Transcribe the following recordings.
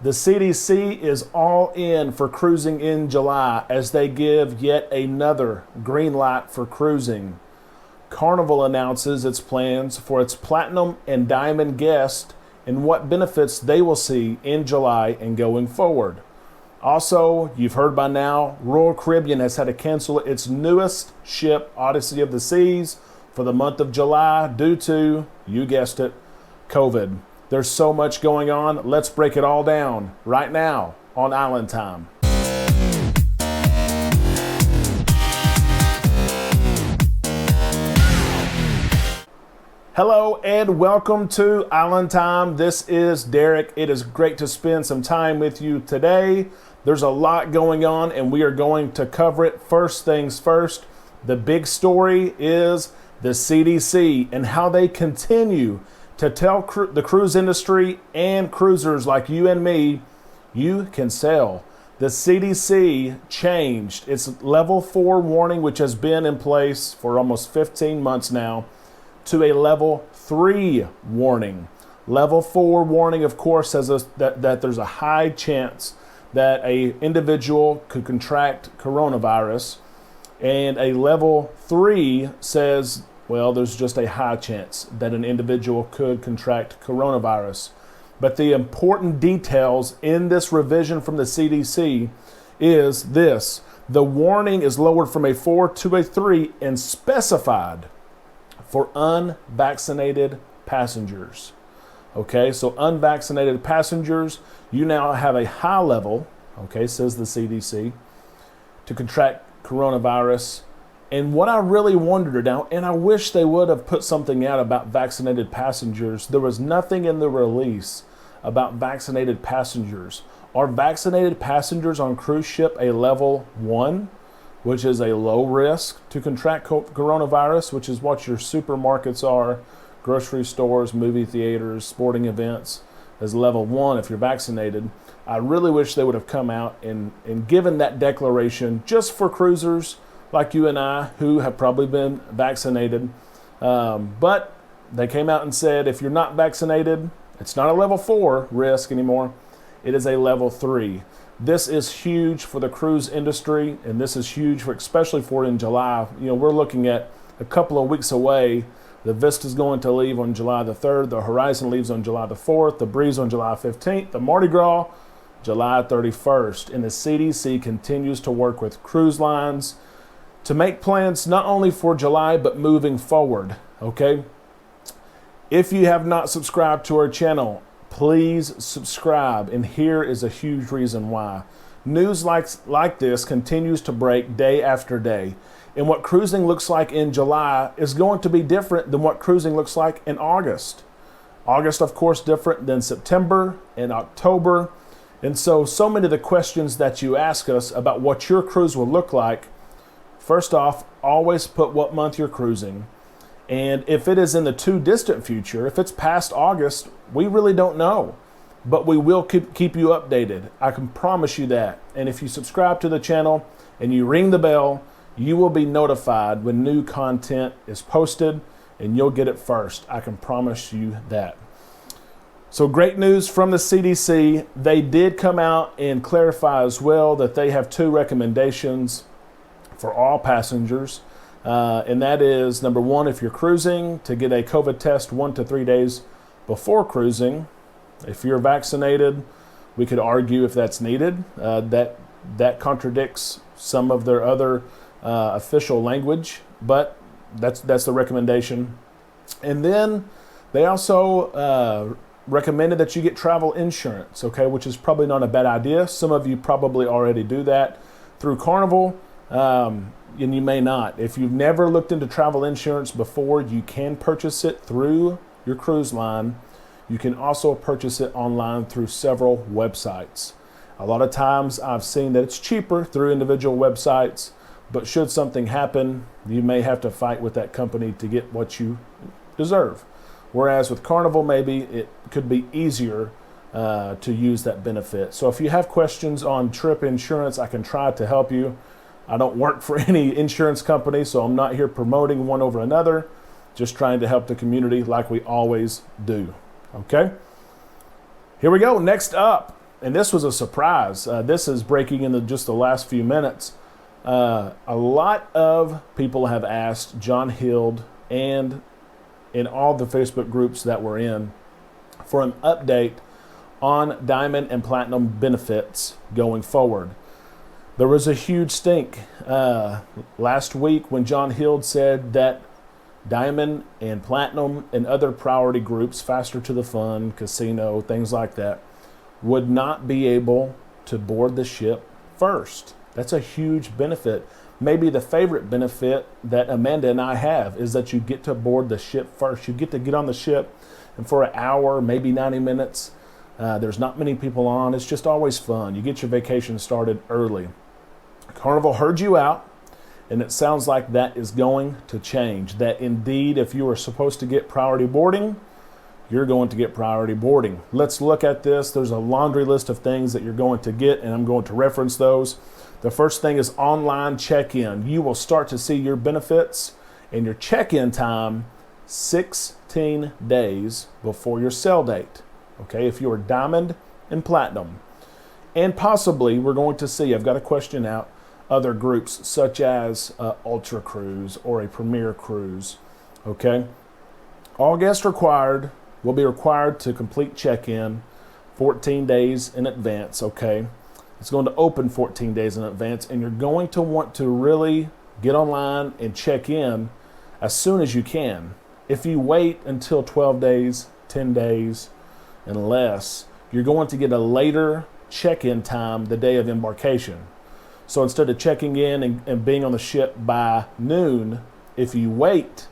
The CDC is all in for cruising in July as they give yet another green light for cruising. Carnival announces its plans for its platinum and diamond guests and what benefits they will see in July and going forward. Also, you've heard by now, Royal Caribbean has had to cancel its newest ship, Odyssey of the Seas, for the month of July due to, you guessed it, COVID. There's so much going on. Let's break it all down right now on Island Time. Hello and welcome to Island Time. This is Derek. It is great to spend some time with you today. There's a lot going on and we are going to cover it. First things first, the big story is the CDC and how they continue to tell the cruise industry and cruisers like you and me, you can sail. The CDC changed its level 4 warning, which has been in place for almost 15 months now, to a level 3 warning. Level 4 warning, of course, says that there's a high chance that an individual could contract coronavirus, and a level 3 says, well, there's just a high chance that an individual could contract coronavirus. But the important details in this revision from the CDC is this. The warning is lowered from a 4 to a 3 and specified for unvaccinated passengers. Okay, so unvaccinated passengers, you now have a high level, okay, says the CDC, to contract coronavirus. And what I really wondered now, and I wish they would have put something out about vaccinated passengers. There was nothing in the release about vaccinated passengers. Are vaccinated passengers on cruise ship a level 1, which is a low risk to contract coronavirus, which is what your supermarkets are, grocery stores, movie theaters, sporting events, as level 1 if you're vaccinated. I really wish they would have come out and given that declaration just for cruisers like you and I, who have probably been vaccinated. But they came out and said, if you're not vaccinated, it's not a level 4 risk anymore. It is a level 3. This is huge for the cruise industry, and this is huge for, especially for in July. You know, we're looking at a couple of weeks away. The Vista is going to leave on July the 3rd. The Horizon leaves on July the 4th. The Breeze on July 15th. The Mardi Gras, July 31st. And the CDC continues to work with cruise lines to make plans not only for July, but moving forward, okay? If you have not subscribed to our channel, please subscribe, and here is a huge reason why. News like this continues to break day after day, and what cruising looks like in July is going to be different than what cruising looks like in August. August, of course, different than September and October, and so many of the questions that you ask us about what your cruise will look like. First off, always put what month you're cruising. And if it is in the too distant future, if it's past August, we really don't know. But we will keep you updated. I can promise you that. And if you subscribe to the channel and you ring the bell, you will be notified when new content is posted and you'll get it first. I can promise you that. So great news from the CDC. They did come out and clarify as well that they have 2 recommendations for all passengers, and that is, number 1, if you're cruising, to get a COVID test 1 to 3 days before cruising. If you're vaccinated, we could argue if that's needed. That contradicts some of their other official language, but that's the recommendation. And then they also recommended that you get travel insurance, okay, which is probably not a bad idea. Some of you probably already do that through Carnival. And you may not. If you've never looked into travel insurance before, you can purchase it through your cruise line. You can also purchase it online through several websites. A lot of times I've seen that it's cheaper through individual websites, but should something happen, you may have to fight with that company to get what you deserve. Whereas with Carnival, maybe it could be easier to use that benefit. So if you have questions on trip insurance, I can try to help you. I don't work for any insurance company, so I'm not here promoting one over another, just trying to help the community like we always do. Okay? Here we go. Next up, and this was a surprise. This is breaking in just the last few minutes. A lot of people have asked John Hild and in all the Facebook groups that we're in for an update on Diamond and Platinum benefits going forward. There was a huge stink last week when John Hild said that Diamond and Platinum and other priority groups, Faster to the Fun, Casino, things like that, would not be able to board the ship first. That's a huge benefit. Maybe the favorite benefit that Amanda and I have is that you get to board the ship first. You get to get on the ship, and for an hour, maybe 90 minutes, there's not many people on. It's just always fun. You get your vacation started early. Carnival heard you out, and it sounds like that is going to change. That indeed, if you are supposed to get priority boarding, you're going to get priority boarding. Let's look at this. There's a laundry list of things that you're going to get, and I'm going to reference those. The first thing is online check-in. You will start to see your benefits and your check-in time 16 days before your sale date. Okay, if you are Diamond and Platinum. And possibly we're going to see, I've got a question out, other groups such as Ultra Cruise or a Premier Cruise. Okay, all guests required will be required to complete check-in 14 days in advance. Okay, it's going to open 14 days in advance, and you're going to want to really get online and check in as soon as you can. If you wait until 12 days, 10 days, and less, you're going to get a later check-in time the day of embarkation. So instead of checking in and being on the ship by noon, if you wait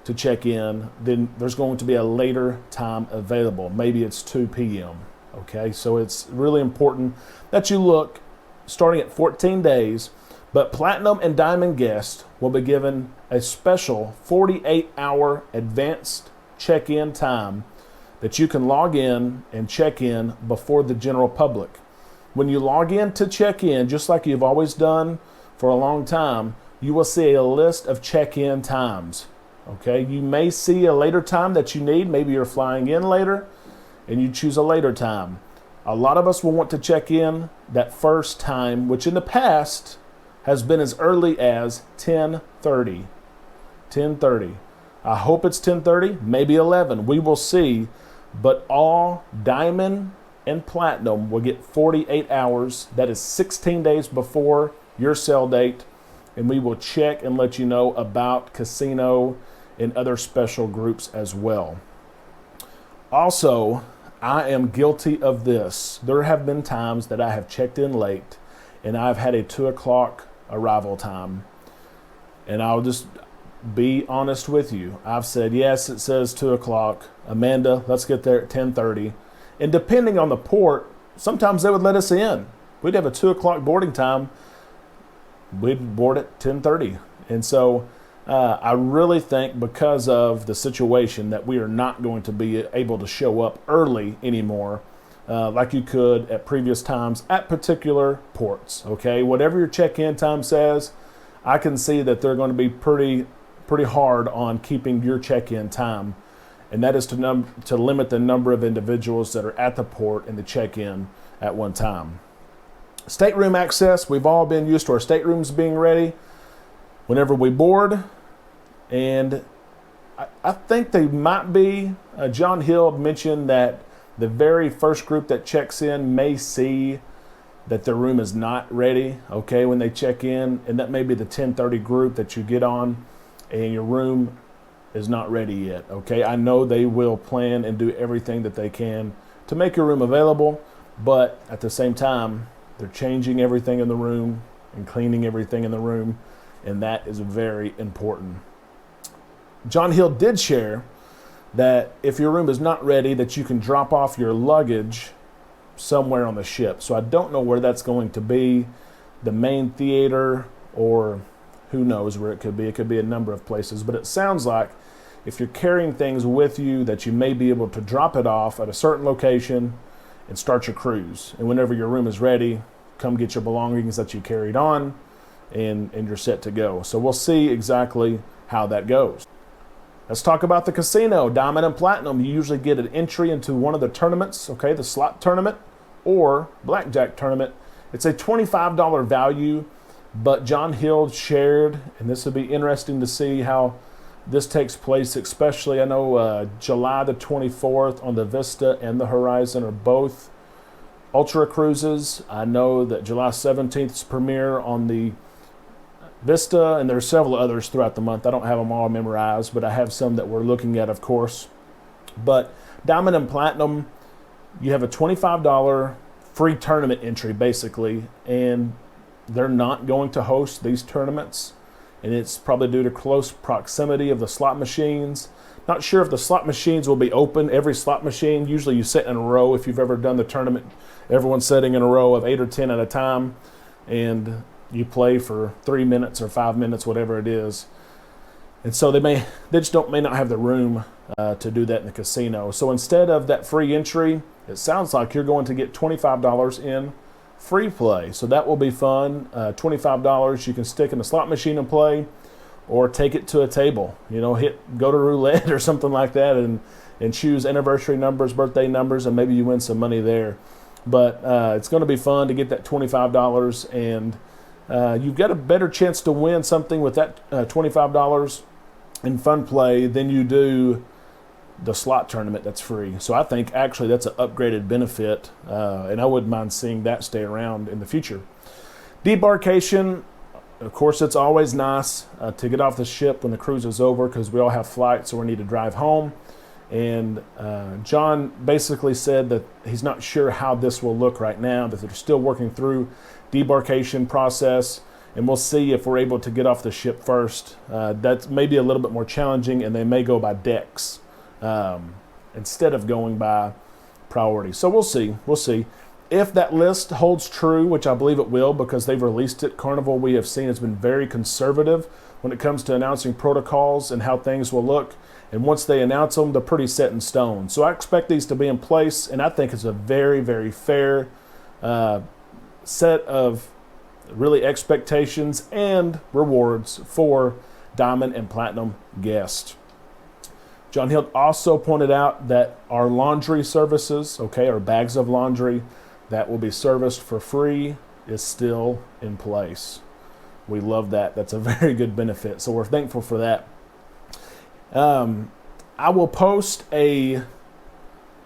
to check in, then there's going to be a later time available. Maybe it's 2 p.m. Okay, so it's really important that you look starting at 14 days, but Platinum and Diamond guests will be given a special 48-hour advanced check-in time that you can log in and check in before the general public. When you log in to check in, just like you've always done for a long time, you will see a list of check-in times. Okay, you may see a later time that you need. Maybe you're flying in later and you choose a later time. A lot of us will want to check in that first time, which in the past has been as early as 10:30. 10:30. I hope it's 10:30, maybe 11. We will see. But all Diamond and Platinum will get 48 hours. That is 16 days before your sale date. And we will check and let you know about Casino and other special groups as well. Also, I am guilty of this. There have been times that I have checked in late and I've had a 2 o'clock arrival time. And I'll just be honest with you. I've said, yes, it says 2 o'clock. Amanda, let's get there at 10:30. And depending on the port, sometimes they would let us in. We'd have a 2 o'clock boarding time. We'd board at 10:30. And so I really think because of the situation that we are not going to be able to show up early anymore like you could at previous times at particular ports. Okay, whatever your check-in time says, I can see that they're going to be pretty hard on keeping your check-in time. And that is to limit the number of individuals that are at the port and the check-in at one time. Stateroom access, we've all been used to our staterooms being ready whenever we board. And I think they might be, John Hild mentioned that the very first group that checks in may see that their room is not ready, okay, when they check in. And that may be the 10:30 group that you get on and your room is not ready yet, okay? I know they will plan and do everything that they can to make your room available, but at the same time, they're changing everything in the room and cleaning everything in the room, and that is very important. John Hill did share that if your room is not ready, that you can drop off your luggage somewhere on the ship. So I don't know where that's going to be, the main theater, or who knows where it could be. It could be a number of places, but it sounds like if you're carrying things with you that you may be able to drop it off at a certain location and start your cruise. And whenever your room is ready, come get your belongings that you carried on and you're set to go. So we'll see exactly how that goes. Let's talk about the casino, Diamond and Platinum. You usually get an entry into one of the tournaments, okay, the slot tournament or blackjack tournament. It's a $25 value, but John Hill shared, and this would be interesting to see how this takes place, especially I know July the 24th on the Vista and the Horizon are both ultra cruises. I know that July 17th is premiere on the Vista, and there's several others throughout the month. I don't have them all memorized, but I have some that we're looking at, of course. But Diamond and Platinum, you have a $25 free tournament entry, basically, and they're not going to host these tournaments, and it's probably due to close proximity of the slot machines. Not sure if the slot machines will be open. Every slot machine, usually you sit in a row. If you've ever done the tournament, everyone's sitting in a row of 8 or 10 at a time, and you play for 3 minutes or 5 minutes, whatever it is. And so they may not have the room to do that in the casino. So instead of that free entry, it sounds like you're going to get $25 in free play. So that will be fun. $25 you can stick in a slot machine and play, or take it to a table. You know, go to roulette or something like that, and choose anniversary numbers, birthday numbers, and maybe you win some money there. But it's going to be fun to get that $25, and you've got a better chance to win something with that $25 in fun play than you do the slot tournament that's free. So I think actually that's an upgraded benefit, and I wouldn't mind seeing that stay around in the future. Debarkation, of course, it's always nice to get off the ship when the cruise is over, because we all have flights, so we need to drive home. And John basically said that he's not sure how this will look right now, that they're still working through debarkation process, and we'll see if we're able to get off the ship first. That's maybe a little bit more challenging, and they may go by decks instead of going by priority. So we'll see. We'll see. If that list holds true, which I believe it will because they've released it, Carnival, we have seen, has been very conservative when it comes to announcing protocols and how things will look. And once they announce them, they're pretty set in stone. So I expect these to be in place, and I think it's a very, very fair set of really expectations and rewards for Diamond and Platinum guests. John Hill also pointed out that our laundry services, our bags of laundry that will be serviced for free, is still in place. We love that. That's a very good benefit. So we're thankful for that. I will post a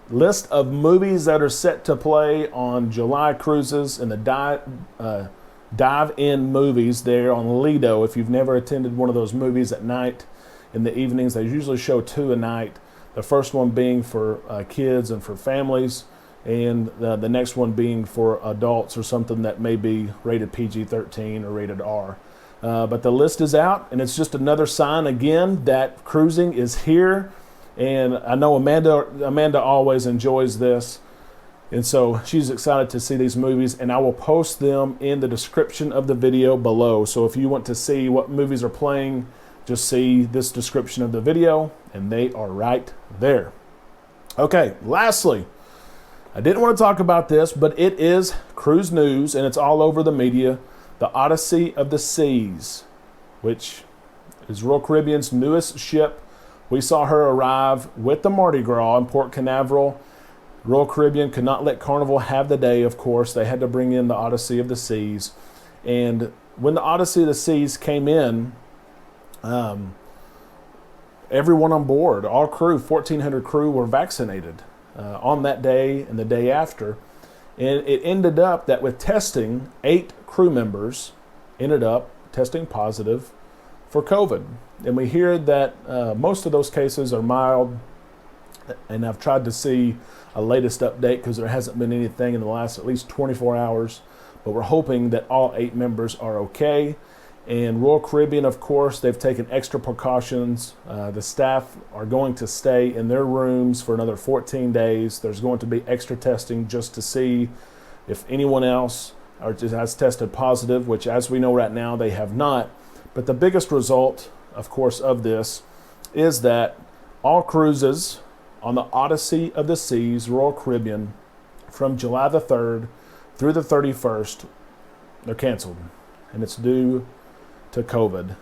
list of movies that are set to play on July cruises and the dive-in movies there on Lido. If you've never attended one of those movies at night, in the evenings, they usually show 2 a night. The first one being for kids and for families, and the next one being for adults or something that may be rated PG-13 or rated R. But the list is out, and it's just another sign again that cruising is here. And I know Amanda always enjoys this, and so she's excited to see these movies, and I will post them in the description of the video below. So if you want to see what movies are playing, just see this description of the video, and they are right there. Okay, lastly, I didn't want to talk about this, but it is cruise news, and it's all over the media. The Odyssey of the Seas, which is Royal Caribbean's newest ship. We saw her arrive with the Mardi Gras in Port Canaveral. Royal Caribbean could not let Carnival have the day, of course. They had to bring in the Odyssey of the Seas. And when the Odyssey of the Seas came in, everyone on board, all crew, 1,400 crew, were vaccinated on that day and the day after. And it ended up that with testing, 8 crew members ended up testing positive for COVID. And we hear that most of those cases are mild. And I've tried to see a latest update because there hasn't been anything in the last at least 24 hours. But we're hoping that all 8 members are okay. And Royal Caribbean, of course, they've taken extra precautions. The staff are going to stay in their rooms for another 14 days. There's going to be extra testing just to see if anyone else has tested positive, which as we know right now, they have not. But the biggest result, of course, of this is that all cruises on the Odyssey of the Seas, Royal Caribbean, from July the 3rd through the 31st, they're canceled. And it's due to COVID.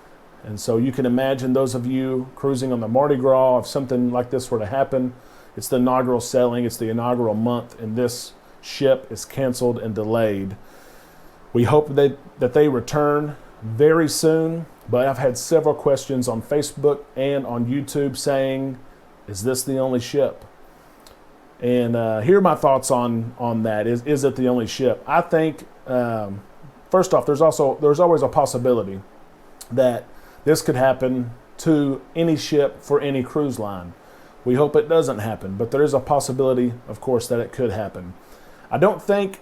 And so you can imagine those of you cruising on the Mardi Gras, if something like this were to happen, it's the inaugural sailing, it's the inaugural month in this ship is canceled and delayed. We hope that they return very soon, but I've had several questions on Facebook and on YouTube saying, is this the only ship? And here are my thoughts on that. Is it the only ship? I think, first off, there's always a possibility that this could happen to any ship for any cruise line. We hope it doesn't happen, but there is a possibility, of course, that it could happen. I don't think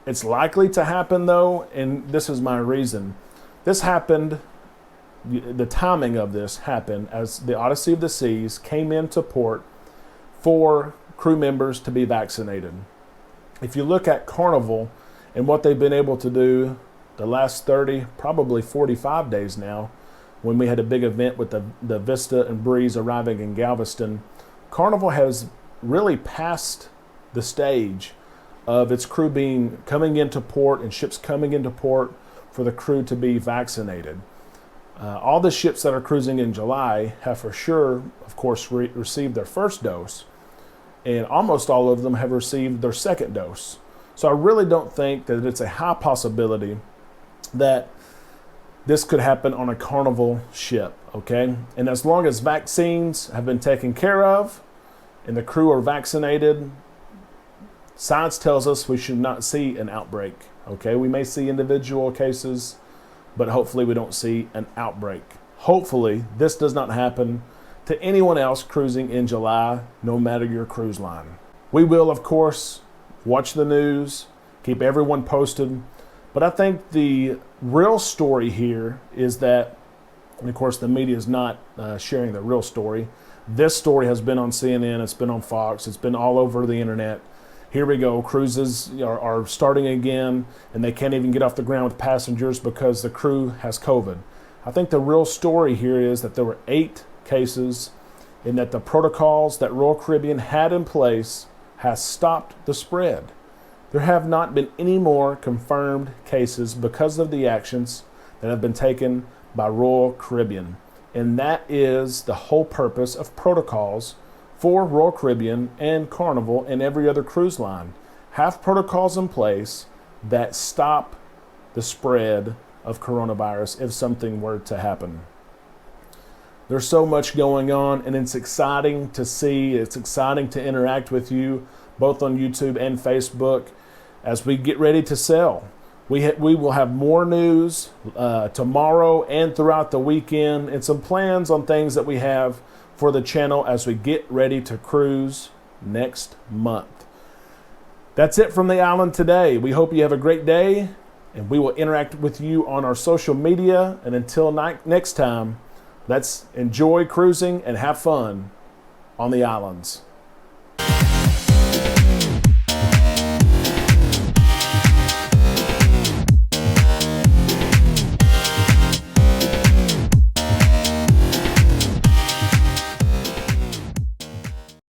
it's likely to happen, though, and this is my reason. This happened, the timing of this happened as the Odyssey of the Seas came into port for crew members to be vaccinated. If you look at Carnival and what they've been able to do the last 30, probably 45 days now, when we had a big event with the Vista and Breeze arriving in Galveston, Carnival has really passed the stage of its crew coming into port and ships coming into port for the crew to be vaccinated. All the ships that are cruising in July have for sure, of course, received their first dose, and almost all of them have received their second dose. So I really don't think that it's a high possibility that this could happen on a Carnival ship, okay? And as long as vaccines have been taken care of and the crew are vaccinated, science tells us we should not see an outbreak, okay? We may see individual cases, but hopefully we don't see an outbreak. Hopefully this does not happen to anyone else cruising in July, no matter your cruise line. We will, of course, watch the news, keep everyone posted, but I think the real story here is that, and of course the media is not sharing the real story. This story has been on CNN, it's been on Fox, it's been all over the internet. Here we go, cruises are starting again, and they can't even get off the ground with passengers because the crew has COVID. I think the real story here is that there were 8 cases and that the protocols that Royal Caribbean had in place has stopped the spread. There have not been any more confirmed cases because of the actions that have been taken by Royal Caribbean. And that is the whole purpose of protocols for Royal Caribbean and Carnival and every other cruise line. Have protocols in place that stop the spread of coronavirus if something were to happen. There's so much going on, and it's exciting to see. It's exciting to interact with you both on YouTube and Facebook as we get ready to sail. We will have more news tomorrow and throughout the weekend, and some plans on things that we have for the channel as we get ready to cruise next month. That's it from the island today. We hope you have a great day, and we will interact with you on our social media. And until next time, let's enjoy cruising and have fun on the islands.